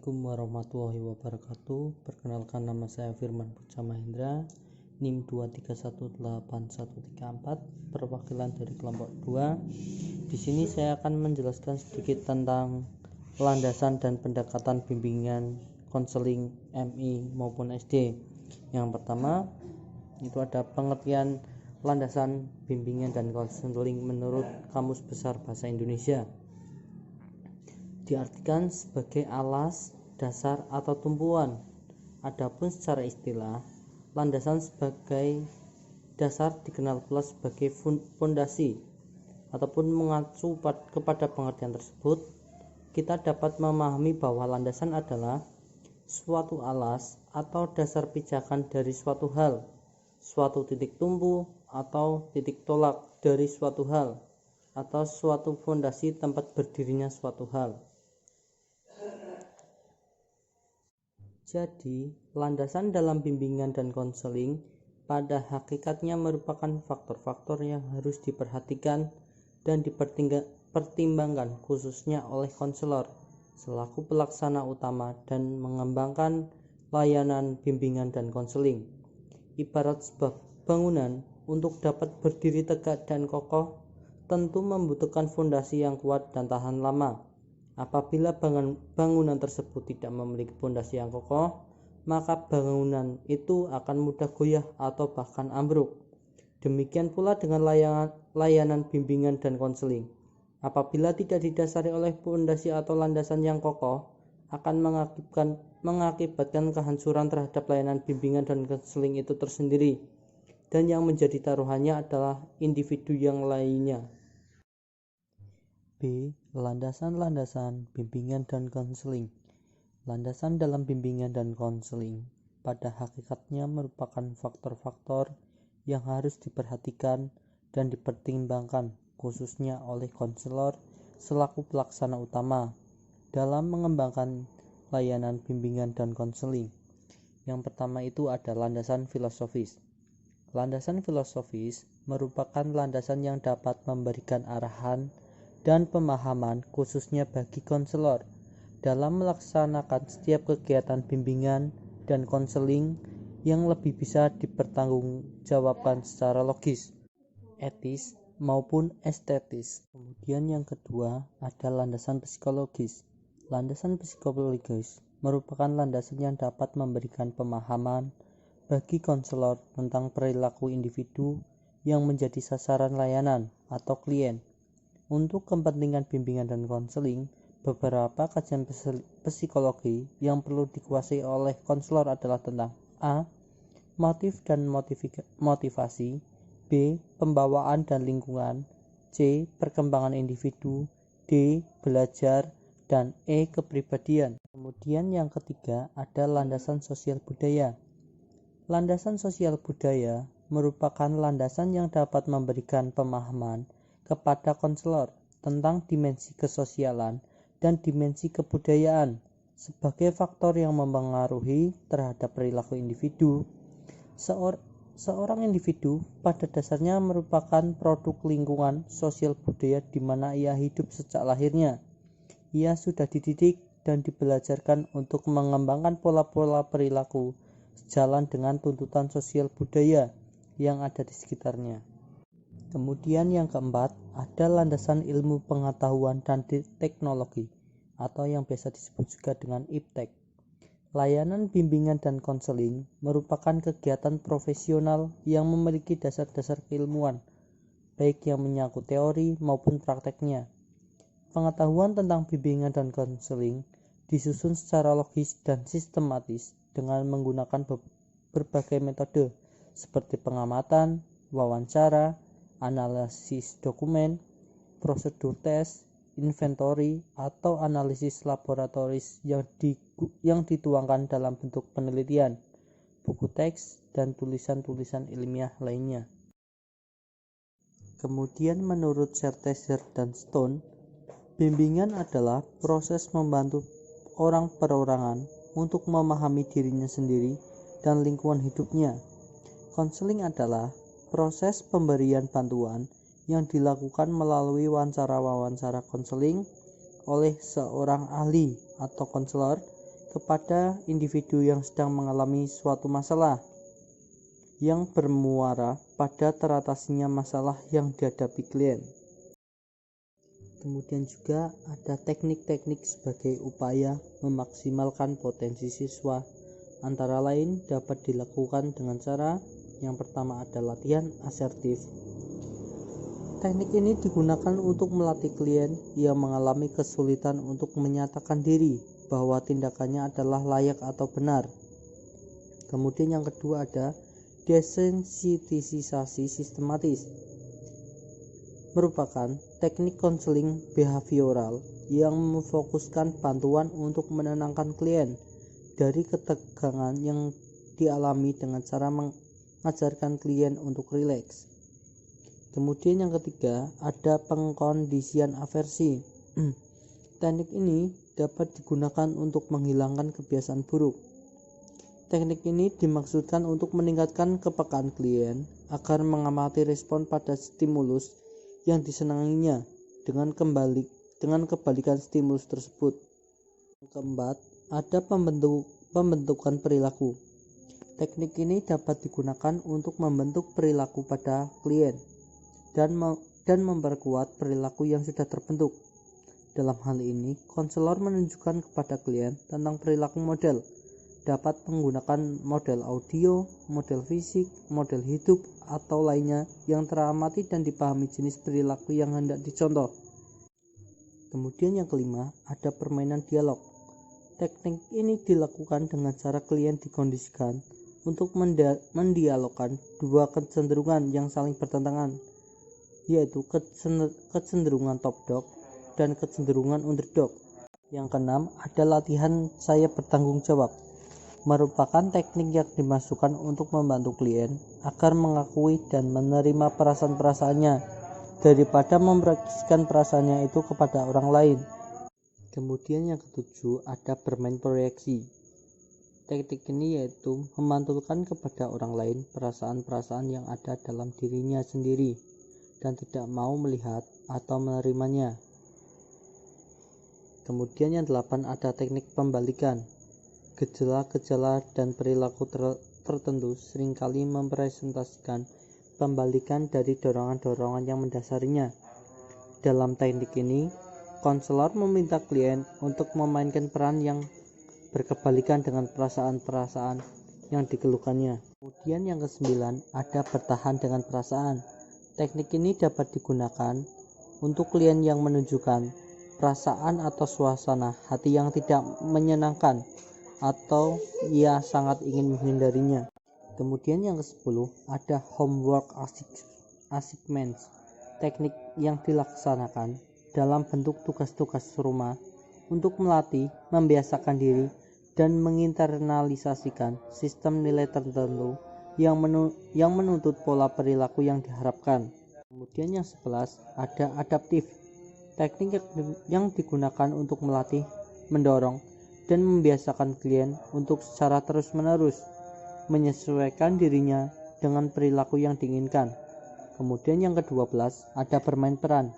Assalamualaikum warahmatullahi wabarakatuh. Perkenalkan, nama saya Firman Putra Mahendra, NIM 2318134, perwakilan dari kelompok 2. Di sini saya akan menjelaskan sedikit tentang landasan dan pendekatan bimbingan konseling MI maupun SD. Yang pertama, itu ada pengertian landasan bimbingan dan konseling menurut Kamus Besar Bahasa Indonesia. Diartikan sebagai alas, dasar, atau tumpuan. Adapun secara istilah, landasan sebagai dasar dikenal pula sebagai fondasi. Ataupun mengacu kepada pengertian tersebut, kita dapat memahami bahwa landasan adalah suatu alas atau dasar pijakan dari suatu hal, suatu titik tumpu atau titik tolak dari suatu hal, atau suatu fondasi tempat berdirinya suatu hal. Jadi, landasan dalam bimbingan dan konseling pada hakikatnya merupakan faktor-faktor yang harus diperhatikan dan dipertimbangkan khususnya oleh konselor selaku pelaksana utama dan mengembangkan layanan bimbingan dan konseling. Ibarat sebuah bangunan, untuk dapat berdiri tegak dan kokoh tentu membutuhkan fondasi yang kuat dan tahan lama. Apabila bangunan tersebut tidak memiliki fondasi yang kokoh, maka bangunan itu akan mudah goyah atau bahkan ambruk. Demikian pula dengan layanan bimbingan dan konseling. Apabila tidak didasari oleh fondasi atau landasan yang kokoh, akan mengakibatkan kehancuran terhadap layanan bimbingan dan konseling itu tersendiri, dan yang menjadi taruhannya adalah individu yang lainnya. B. Landasan-landasan bimbingan dan konseling. Landasan dalam bimbingan dan konseling pada hakikatnya merupakan faktor-faktor yang harus diperhatikan dan dipertimbangkan khususnya oleh konselor selaku pelaksana utama dalam mengembangkan layanan bimbingan dan konseling. Yang pertama itu ada landasan filosofis. Landasan filosofis merupakan landasan yang dapat memberikan arahan dan pemahaman khususnya bagi konselor dalam melaksanakan setiap kegiatan bimbingan dan konseling yang lebih bisa dipertanggungjawabkan secara logis, etis, maupun estetis. Kemudian yang kedua ada landasan psikologis. Landasan psikologis merupakan landasan yang dapat memberikan pemahaman bagi konselor tentang perilaku individu yang menjadi sasaran layanan atau klien. Untuk kepentingan bimbingan dan konseling, beberapa kajian psikologi yang perlu dikuasai oleh konselor adalah tentang A. Motif dan motivasi, B. Pembawaan dan lingkungan, C. Perkembangan individu, D. Belajar, dan E. Kepribadian. Kemudian yang ketiga ada landasan sosial budaya. Landasan sosial budaya merupakan landasan yang dapat memberikan pemahaman kepada konselor tentang dimensi kesosialan dan dimensi kebudayaan sebagai faktor yang mempengaruhi terhadap perilaku individu. Seorang individu pada dasarnya merupakan produk lingkungan sosial budaya di mana ia hidup sejak lahirnya. Ia sudah dididik dan dibelajarkan untuk mengembangkan pola-pola perilaku sejalan dengan tuntutan sosial budaya yang ada di sekitarnya. Kemudian yang keempat, ada landasan ilmu pengetahuan dan teknologi atau yang biasa disebut juga dengan IPTEK. Layanan bimbingan dan konseling merupakan kegiatan profesional yang memiliki dasar-dasar keilmuan, baik yang menyangkut teori maupun prakteknya. Pengetahuan tentang bimbingan dan konseling disusun secara logis dan sistematis dengan menggunakan berbagai metode seperti pengamatan, wawancara, analisis dokumen, prosedur tes, inventory, atau analisis laboratoris yang dituangkan dalam bentuk penelitian, buku teks, dan tulisan-tulisan ilmiah lainnya. Kemudian menurut Schertzer dan Stone, bimbingan adalah proses membantu orang perorangan untuk memahami dirinya sendiri dan lingkungan hidupnya. Konseling adalah proses pemberian bantuan yang dilakukan melalui wawancara konseling oleh seorang ahli atau konselor kepada individu yang sedang mengalami suatu masalah yang bermuara pada teratasinya masalah yang dihadapi klien. Kemudian juga ada teknik-teknik sebagai upaya memaksimalkan potensi siswa, antara lain dapat dilakukan dengan cara yang pertama ada latihan asertif. Teknik ini digunakan untuk melatih klien yang mengalami kesulitan untuk menyatakan diri bahwa tindakannya adalah layak atau benar. Kemudian yang kedua ada desensitisasi sistematis, merupakan teknik konseling behavioral yang memfokuskan bantuan untuk menenangkan klien dari ketegangan yang dialami dengan cara mengajarkan klien untuk rileks. Kemudian yang ketiga ada pengkondisian aversi. Teknik ini dapat digunakan untuk menghilangkan kebiasaan buruk. Teknik ini dimaksudkan untuk meningkatkan kepekaan klien agar mengamati respon pada stimulus yang disenanginya dengan kebalikan stimulus tersebut. Yang keempat, ada pembentukan perilaku. Teknik ini dapat digunakan untuk membentuk perilaku pada klien dan memperkuat perilaku yang sudah terbentuk. Dalam hal ini, konselor menunjukkan kepada klien tentang perilaku model. Dapat menggunakan model audio, model fisik, model hidup, atau lainnya yang teramati dan dipahami jenis perilaku yang hendak dicontoh. Kemudian yang kelima, ada permainan dialog. Teknik ini dilakukan dengan cara klien dikondisikan untuk mendialogkan dua kecenderungan yang saling bertentangan, yaitu kecenderungan top dog dan kecenderungan underdog. Yang keenam, ada latihan saya bertanggung jawab, merupakan teknik yang dimasukkan untuk membantu klien agar mengakui dan menerima perasaan-perasaannya daripada memproyeksikan perasaannya itu kepada orang lain. Kemudian yang ketujuh ada bermain proyeksi. Teknik ini yaitu memantulkan kepada orang lain perasaan-perasaan yang ada dalam dirinya sendiri dan tidak mau melihat atau menerimanya. Kemudian yang 8 ada teknik pembalikan. Gejala-gejala dan perilaku tertentu seringkali mempresentasikan pembalikan dari dorongan-dorongan yang mendasarinya. Dalam teknik ini, konselor meminta klien untuk memainkan peran yang berkebalikan dengan perasaan-perasaan yang dikeluhkannya. Kemudian yang ke-9 ada bertahan dengan perasaan. Teknik ini dapat digunakan untuk klien yang menunjukkan perasaan atau suasana hati yang tidak menyenangkan atau ia sangat ingin menghindarinya. Kemudian yang ke-10 ada homework assignments. Teknik yang dilaksanakan dalam bentuk tugas-tugas rumah untuk melatih, membiasakan diri dan menginternalisasikan sistem nilai tertentu yang menuntut pola perilaku yang diharapkan. Kemudian yang 11 ada adaptif. Teknik yang digunakan untuk melatih, mendorong dan membiasakan klien untuk secara terus-menerus menyesuaikan dirinya dengan perilaku yang diinginkan. Kemudian yang ke-12 ada bermain peran.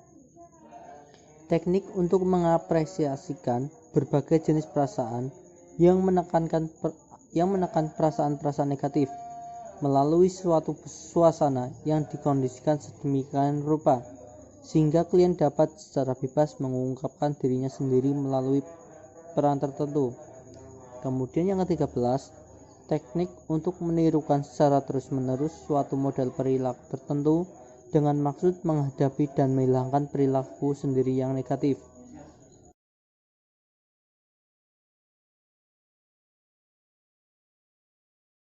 Teknik untuk mengapresiasikan berbagai jenis perasaan yang menekan perasaan-perasaan negatif melalui suatu suasana yang dikondisikan sedemikian rupa sehingga klien dapat secara bebas mengungkapkan dirinya sendiri melalui peran tertentu. Kemudian yang ke-13, teknik untuk menirukan secara terus-menerus suatu model perilaku tertentu dengan maksud menghadapi dan menghilangkan perilaku sendiri yang negatif.